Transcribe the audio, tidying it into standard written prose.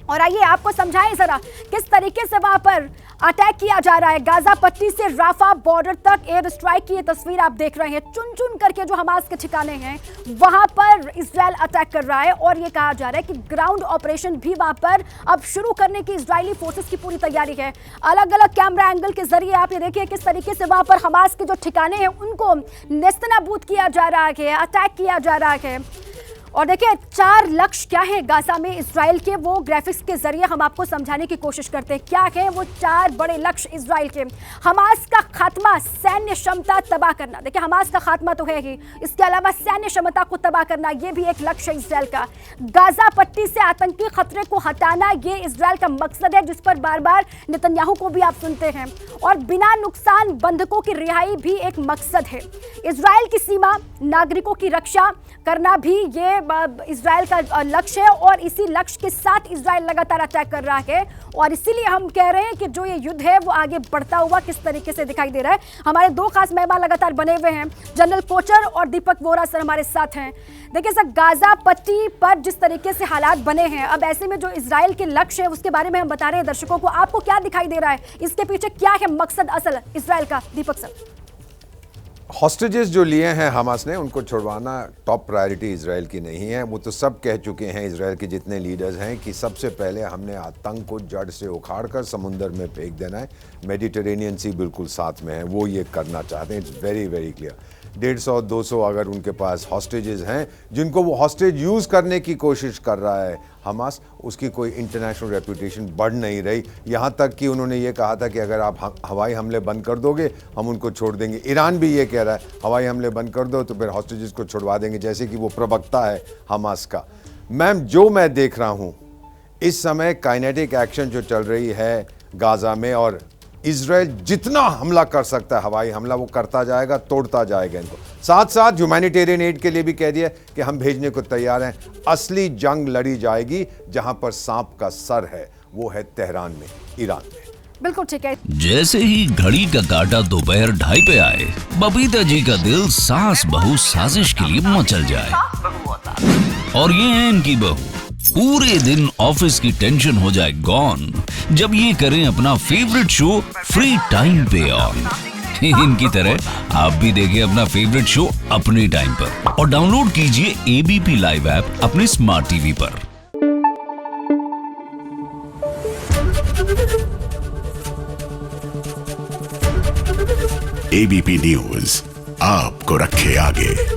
और आइए आपको समझाएं जरा किस तरीके से वहां पर अटैक किया जा रहा है। गाजा पट्टी से राफा बॉर्डर तक एयर स्ट्राइक की ये तस्वीर आप देख रहे हैं। चुन चुन करके जो हमास के ठिकाने हैं वहां पर इजराइल अटैक कर रहा है और ये कहा जा रहा है कि ग्राउंड ऑपरेशन भी वहां पर अब शुरू करने की इजरायली फोर्सेस की पूरी तैयारी है। अलग अलग कैमरा एंगल के जरिए आप ये देखिए किस तरीके से वहां पर हमास के जो ठिकाने हैं उनको नेस्तनाबूद किया जा रहा है, अटैक किया जा रहा है। और देखिए 4 लक्ष्य क्या है गाजा में इजराइल के, वो ग्राफिक्स के जरिए हम आपको समझाने की कोशिश करते हैं। क्या है वो 4 बड़े लक्ष्य इजराइल के? हमास का खात्मा, सैन्य क्षमता तबाह करना। देखिए हमास का खात्मा तो है ही, इसके अलावा सैन्य क्षमता को तबाह करना ये भी एक लक्ष्य है इजराइल का। गाजा पट्टी से आतंकी खतरे को हटाना ये इजराइल का मकसद है, जिस पर बार बार नेतन्याहू को भी आप सुनते हैं। और बिना नुकसान बंधकों की रिहाई भी एक मकसद है। इजराइल की सीमा, नागरिकों की रक्षा करना भी ये इजराइल का लक्ष्य है और इसी लक्ष्य के साथ इजराइल लगातार अटैक कर रहा है। और इसीलिए हम कह रहे हैं कि जो ये युद्ध है वो आगे बढ़ता हुआ किस तरीके से दिखाई दे रहा है। हमारे 2 खास मेहमान लगातार बने हुए हैं, जनरल कोचर और दीपक वोरा सर हमारे साथ हैं। देखिए सर, गाजा पट्टी पर जिस तरीके से हालात बने हैं, अब ऐसे में जो इजराइल के लक्ष्य है उसके बारे में हम बता रहे हैं दर्शकों को। आपको क्या दिखाई दे रहा है, इसके पीछे क्या है मकसद असल इजराइल का? दीपक सर। हॉस्टेजेस जो लिए हैं हमास ने, उनको छुड़वाना टॉप प्रायोरिटी इजराइल की नहीं है। वो तो सब कह चुके हैं इजराइल के जितने लीडर्स हैं कि सबसे पहले हमने आतंक को जड़ से उखाड़ कर समुंदर में फेंक देना है। मेडिटेरेनियन सी बिल्कुल साथ में है, वो ये करना चाहते हैं। It's very very clear. 150-200 अगर उनके पास हॉस्टेजेस हैं जिनको वो हॉस्टेज यूज़ करने की कोशिश कर रहा है हमास, उसकी कोई इंटरनेशनल रेपुटेशन बढ़ नहीं रही। यहाँ तक कि उन्होंने ये कहा था कि अगर आप हवाई हमले बंद कर दोगे हम उनको छोड़ देंगे। ईरान भी ये कह रहा है हवाई हमले बंद कर दो तो फिर हॉस्टेजेस को छुड़वा देंगे, जैसे कि वो प्रवक्ता है हमास का। मैम, जो मैं देख रहा हूँ इस समय काइनेटिक एक्शन जो चल रही है गाजा में, और इजराइल जितना हमला कर सकता है हवाई हमला वो करता जाएगा, तोड़ता जाएगा इनको। साथ साथ ह्यूमैनिटेरियन एड के लिए भी कह दिया कि हम भेजने को तैयार हैं। असली जंग लड़ी जाएगी जहां पर सांप का सर है, वो है तेहरान में, ईरान में। बिल्कुल ठीक है। जैसे ही घड़ी का काटा दोपहर 2:30 पे आए, बबीता जी का दिल सास बहू साजिश के लिए मचल जाए। और ये है इनकी बहू, पूरे दिन ऑफिस की टेंशन हो जाए गॉन जब ये करें अपना फेवरेट शो फ्री टाइम पे ऑन। इनकी तरह आप भी देखिए अपना फेवरेट शो अपने टाइम पर और डाउनलोड कीजिए एबीपी लाइव ऐप अपने स्मार्ट टीवी पर। एबीपी न्यूज आपको रखे आगे।